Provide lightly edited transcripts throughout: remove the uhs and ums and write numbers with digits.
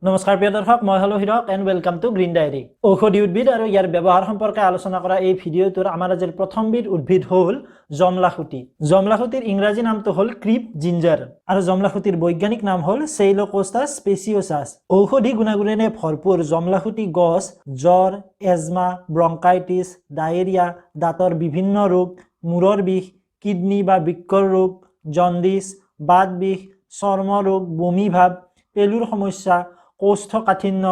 নমস্কাৰ প্ৰিয় দৰ্শক মই হলো Hirak and welcome to green diary. ঔষধি উদ্ভিদ আৰু ইয়াৰ ব্যৱহাৰ সম্পৰ্কে আলোচনা কৰা এই ভিডিঅ'টোৰ আমাৰ আজিৰ প্ৰথমবিধ উদ্ভিদ হ'ল জমলাখুটি। জমলাখুটিৰ ইংৰাজী নামটো হ'ল ক্ৰিপ জিঞ্জাৰ আৰু জমলাখুটিৰ বৈজ্ঞানিক নাম হ'ল চেইলোকোষ্টাছ স্পেচিওছাছ। ঔষধি গুণাগুণেৰে ভৰপূৰ জমলাখুটি গছ জ্বৰ, এজমা, ব্ৰংকাইটিছ, ডায়েৰিয়া, দাঁতৰ বিভিন্ন ৰোগ, মূৰৰ বিষ, কিডনী বা বৃক্কৰ ৰোগ, জণ্ডিছ, বাত বিষ, চৰ্ম ৰোগ, বমি ভাৱ, পেলুৰ সমস্যা, কোষ্ঠকাঠিন্য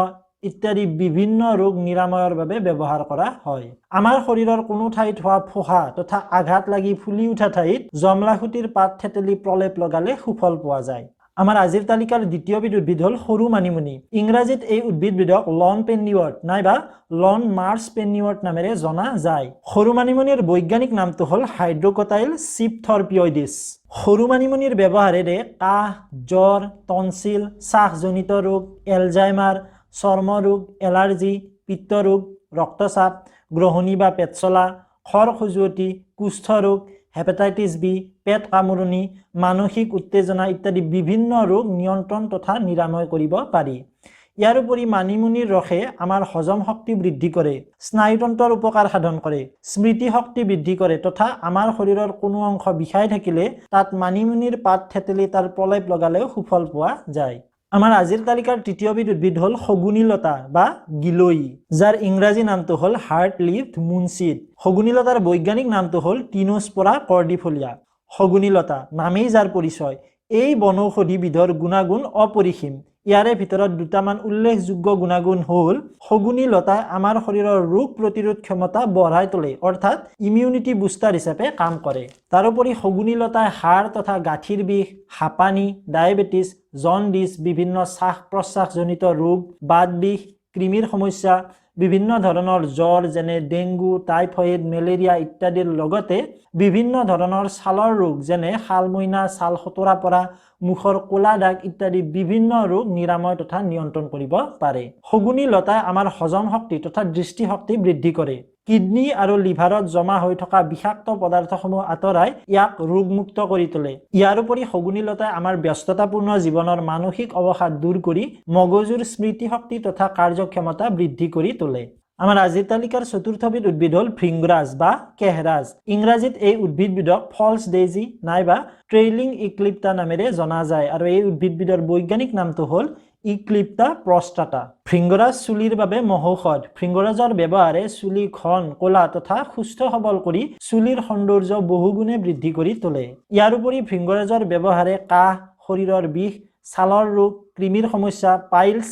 ইত্যাদি বিভিন্ন ৰোগ নিৰাময়ৰ বাবে ব্যৱহাৰ কৰা হয়। আমাৰ শৰীৰৰ কোনো ঠাইত হোৱা ফোহা তথা আঘাত লাগি ফুলি উঠা ঠাইত জমলাখুটিৰ পাত থেতেলি প্ৰলেপ লগালে সুফল পোৱা যায়। আমাৰ আজিৰ তালিকাৰ দ্বিতীয়বিধ উদ্ভিদ হ'ল সৰু মানিমুনি। ইংৰাজীত এই উদ্ভিদবিধক লন পেন্নিৱৰ্ট নাইবা লন মাৰ্চ পেন্নিৱৰ্ট নামেৰে জনা যায়। সৰু মানিমুনিৰ বৈজ্ঞানিক নামটো হ'ল হাইড্ৰকটাইল চিপথৰপিয়ইডিছ। সৰু মানিমুনিৰ ব্যৱহাৰেৰে কাহ, জ্বৰ, টনচিল, শ্বাসজনিত ৰোগ, এলজাইমাৰ, চৰ্ম ৰোগ, এলাৰ্জি, পিত্ত ৰোগ, ৰক্তচাপ, গ্ৰহণী বা পেট চলা, খৰ খজুৱতি, কুষ্ঠ ৰোগ, হেপাটাইটিছ বি, পেট কামুৰণি, মানসিক উত্তেজনা ইত্যাদি বিভিন্ন ৰোগ নিয়ন্ত্ৰণ তথা নিৰাময় কৰিব পাৰি। ইয়াৰ উপৰি মানিমুনিৰ ৰসে আমাৰ হজম শক্তি বৃদ্ধি কৰে, স্নায়ুতন্ত্ৰৰ উপকাৰ সাধন কৰে, স্মৃতি শক্তি বৃদ্ধি কৰে তথা আমাৰ শৰীৰৰ কোনো অংশ বিষাই থাকিলে তাত মানিমুনিৰ পাত থেতেলি তাৰ প্ৰলেপ লগালেও সুফল পোৱা যায়। আমাৰ আজিৰ তালিকাৰ তৃতীয়বিধ উদ্ভিদ হ'ল শগুনী লতা বা গিলই, যাৰ ইংৰাজী নামটো হ'ল হাৰ্ট লিভড মুনচিড। শগুনী লতাৰ বৈজ্ঞানিক নামটো হ'ল টিনোস্পোৰা কৰ্ডিফোলিয়া। শগুনী লতা নামেই যাৰ পৰিচয়। এই বনৌষধিবিধৰ গুণাগুণ অপৰিসীম। ইয়াৰে ভিতৰত দুটামান উল্লেখযোগ্য গুণাগুণ হ'ল শগুনী লতাই আমাৰ শৰীৰৰ ৰোগ প্ৰতিৰোধ ক্ষমতা বঢ়াই তোলে, অৰ্থাৎ ইমিউনিটি বুষ্টাৰ হিচাপে কাম কৰে। তাৰোপৰি শগুনী লতাই হাড় তথা গাঁঠিৰ বিষ, হাঁপানি, ডায়েবেটিছ, জণ্ডিছ, বিভিন্ন শ্বাস প্ৰশ্বাসজনিত ৰোগ, বাত বিষ, কৃমিৰ সমস্যা, বিভিন্ন ধৰণৰ জ্বৰ যেনে ডেংগু, টাইফয়েড, মেলেৰিয়া ইত্যাদিৰ লগতে বিভিন্ন ধৰণৰ ছালৰ ৰোগ যেনে শালমইনা, ছাল সতৰা পৰা, মুখৰ ক'লা দাগ ইত্যাদি বিভিন্ন ৰোগ নিৰাময় তথা নিয়ন্ত্ৰণ কৰিব পাৰে। শগুনী লতাই আমাৰ হজম শক্তি তথা দৃষ্টিশক্তি বৃদ্ধি কৰে। কিডনী আৰু লিভাৰত জমা হৈ থকা বিষাক্ত পদাৰ্থসমূহ আঁতৰাই ইয়াক ৰোগমুক্ত কৰি তোলে। ইয়াৰ উপৰি শগুনী লতাই আমাৰ ব্যস্ততাপূৰ্ণ জীৱনৰ মানসিক অৱসাদ দূৰ কৰি মগজুৰ স্মৃতিশক্তি তথা কাৰ্যক্ষমতা বৃদ্ধি কৰি তোলে। আমাৰ আজিৰ তালিকাৰ চতুৰ্থবিধ উদ্ভিদ হ'ল ভৃংৰাজ বা কেহৰাজ। ইংৰাজীত এই উদ্ভিদবিধক ফলছ ডেইজি নাইবা ট্ৰেইলিং ইক্লিপ্টা নামেৰে জনা যায় আৰু এই উদ্ভিদবিধৰ বৈজ্ঞানিক নামটো হ'ল ইক্লিপ্টা প্ৰস্টাটা। ভৃংৰাজ চুলিৰ বাবে মহৌষধ। ভৃংৰাজৰ ব্যৱহাৰে চুলি ঘন, ক'লা তথা সুস্থ সবল কৰি চুলিৰ সৌন্দৰ্য বহুগুণে বৃদ্ধি কৰি তোলে। ইয়াৰ উপৰি ভৃংৰাজৰ ব্যৱহাৰে কাহ, শৰীৰৰ বিষ, ছালৰ ৰোগ, কৃমিৰ সমস্যা, পাইলছ,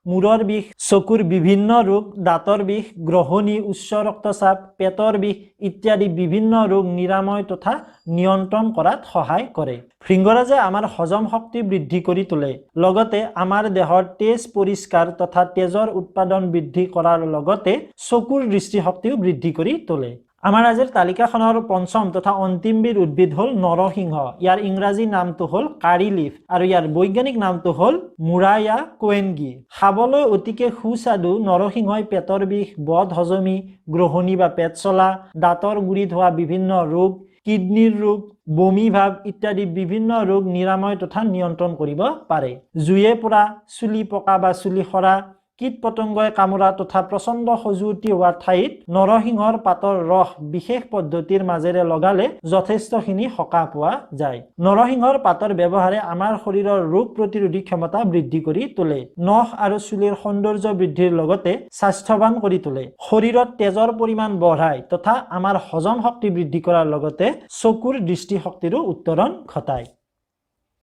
মূৰৰ বিষ, চকুৰ বিভিন্ন ৰোগ, দাঁতৰ বিষ, গ্ৰহণী, উচ্চ ৰক্তচাপ, পেটৰ বিষ ইত্যাদি বিভিন্ন ৰোগ নিৰাময় তথা নিয়ন্ত্ৰণ কৰাত সহায় কৰে। ভৃংৰাজে আমাৰ হজম শক্তি বৃদ্ধি কৰি তোলে, লগতে আমাৰ দেহৰ তেজ পৰিষ্কাৰ তথা তেজৰ উৎপাদন বৃদ্ধি কৰাৰ লগতে চকুৰ দৃষ্টিশক্তিও বৃদ্ধি কৰি তোলে। আমাৰ আজিৰ তালিকাখনৰ পঞ্চম তথা অন্তিমবিধ উদ্ভিদ হ'ল নৰসিংহ। ইয়াৰ ইংৰাজী নামটো হ'ল কাৰি লিফ আৰু ইয়াৰ বৈজ্ঞানিক নামটো হ'ল মুৰায়া কোৱেনগি। খাবলৈ অতিকে সুস্বাদু নৰসিংহই পেটৰ বিষ, বদ হজমি, গ্ৰহণী বা পেট চলা, দাঁতৰ গুৰিত হোৱা বিভিন্ন ৰোগ, কিডনীৰ ৰোগ, বমি ভাৱ ইত্যাদি বিভিন্ন ৰোগ নিৰাময় তথা নিয়ন্ত্ৰণ কৰিব পাৰে। জুয়ে পোৰা, চুলি পকা বা চুলি সৰা, কীট পতংগই কামোৰা তথা প্ৰচণ্ড খজুৱতি হোৱা ঠাইত নৰসিংহৰ পাতৰ ৰস বিশেষ পদ্ধতিৰ মাজেৰে লগালে যথেষ্টখিনি সকাহ পোৱা যায়। নৰসিংহৰ পাতৰ ব্যৱহাৰে আমাৰ শৰীৰৰ ৰোগ প্ৰতিৰোধী ক্ষমতা বৃদ্ধি কৰি তোলে, নখ আৰু চুলিৰ সৌন্দৰ্য বৃদ্ধিৰ লগতে স্বাস্থ্যৱান কৰি তোলে, শৰীৰত তেজৰ পৰিমাণ বঢ়ায় তথা আমাৰ হজম শক্তি বৃদ্ধি কৰাৰ লগতে চকুৰ দৃষ্টিশক্তিৰো উত্তৰণ ঘটায়।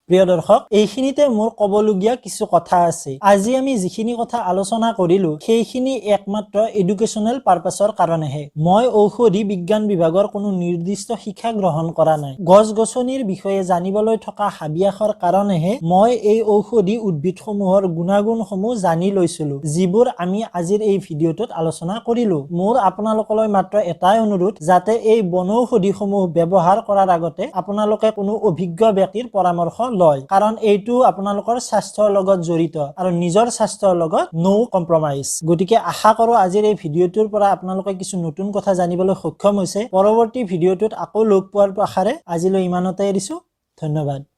প্ৰিয় দৰ্শক, এইখিনিতে মোৰ ক'বলগীয়া কিছু কথা আছে। আজি আমি যিখিনি কথা আলোচনা কৰিলো সেইখিনি একমাত্ৰ এডুকেশ্যনেল পাৰপাছৰ কাৰণেহে। মই ঔষধি বিজ্ঞান বিভাগৰ কোনো নিৰ্দিষ্ট শিক্ষা গ্ৰহণ কৰা নাই। গছ গছনিৰ বিষয়ে জানিবলৈ থকা হাবিয়াসৰ কাৰণেহে মই এই ঔষধি উদ্ভিদসমূহৰ গুণাগুণসমূহ জানি লৈছিলো, যিবোৰ আমি আজিৰ এই ভিডিঅ'টোত আলোচনা কৰিলো। মোৰ আপোনালোকলৈ মাত্ৰ এটাই অনুৰোধ, যাতে এই বনৌষধিসমূহ ব্যৱহাৰ কৰাৰ আগতে আপোনালোকে কোনো অভিজ্ঞ ব্যক্তিৰ পৰামৰ্শ লয়, কাৰণ এইটো আপোনালোকৰ স্বাস্থ্যৰ লগত জড়িত আৰু নিজৰ স্বাস্থ্যৰ লগত নো কম্প্ৰমাইজ। গতিকে আশা কৰো আজিৰ এই ভিডিঅ'টোৰ পৰা আপোনালোকে কিছু নতুন কথা জানিবলৈ সক্ষম হৈছে। পৰৱৰ্তী ভিডিঅ'টোত আকৌ লগ পোৱাৰ আশাৰে আজিলৈ ইমানতে এৰিছো। ধন্যবাদ।